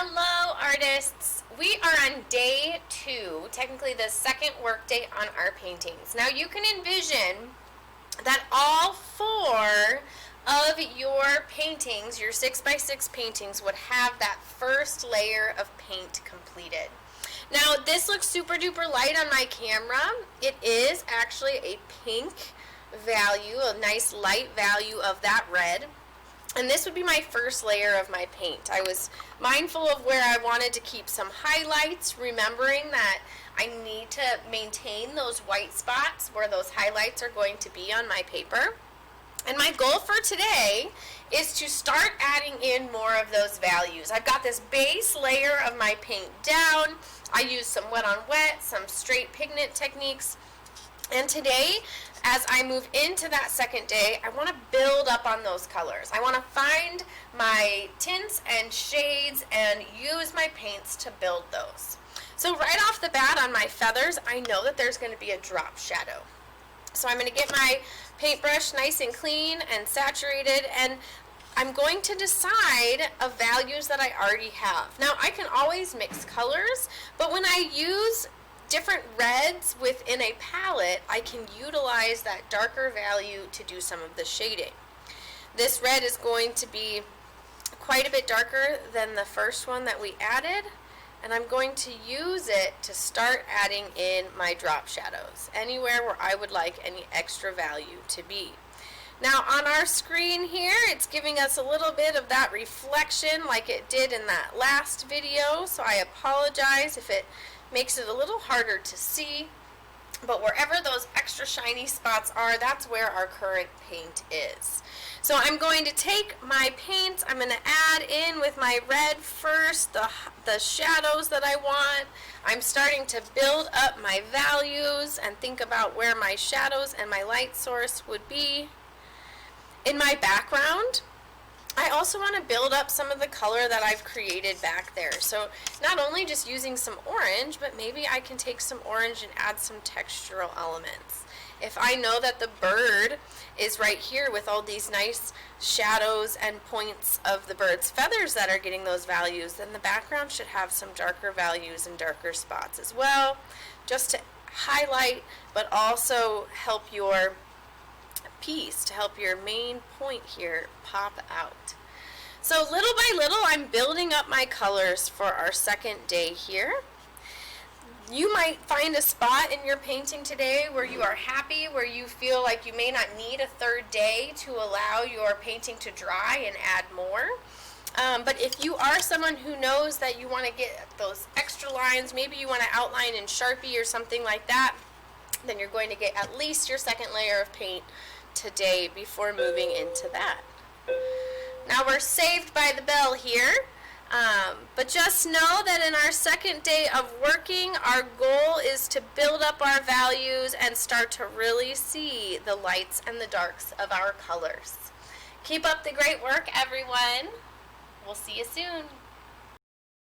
Hello artists! We are on day 2, technically the second work day on our paintings. Now you can envision that all 4 of your paintings, your 6x6 paintings, would have that first layer of paint completed. Now this looks super duper light on my camera. It is actually a pink value, a nice light value of that red. And this would be my first layer of my paint. I was mindful of where I wanted to keep some highlights, remembering that I need to maintain those white spots where those highlights are going to be on my paper. And my goal for today is to start adding in more of those values. I've got this base layer of my paint down. I use some wet on wet, some straight pigment techniques. And today, as I move into that second day, I want to build up on those colors. I want to find my tints and shades and use my paints to build those. So right off the bat on my feathers, I know that there's going to be a drop shadow. So I'm going to get my paintbrush nice and clean and saturated, and I'm going to decide of values that I already have. Now I can always mix colors, but when I use different reds within a palette, I can utilize that darker value to do some of the shading. This red is going to be quite a bit darker than the first one that we added, and I'm going to use it to start adding in my drop shadows, anywhere where I would like any extra value to be. Now on our screen here, it's giving us a little bit of that reflection like it did in that last video, so I apologize if it makes it a little harder to see, but wherever those extra shiny spots are, that's where our current paint is. So I'm going to take my paint, I'm going to add in with my red first the shadows that I want. I'm starting to build up my values and think about where my shadows and my light source would be. In my background, I also want to build up some of the color that I've created back there. So not only just using some orange, but maybe I can take some orange and add some textural elements. If I know that the bird is right here with all these nice shadows and points of the bird's feathers that are getting those values, then the background should have some darker values and darker spots as well, just to highlight, but also help your piece, to help your main point here pop out. So little by little, I'm building up my colors for our second day here. You might find a spot in your painting today where you are happy, where you feel like you may not need a third day to allow your painting to dry and add more. But if you are someone who knows that you want to get those extra lines, maybe you want to outline in Sharpie or something like that, then you're going to get at least your second layer of paint today before moving into that. Now we're saved by the bell here, but just know that in our second day of working, our goal is to build up our values and start to really see the lights and the darks of our colors. Keep up the great work, everyone. We'll see you soon.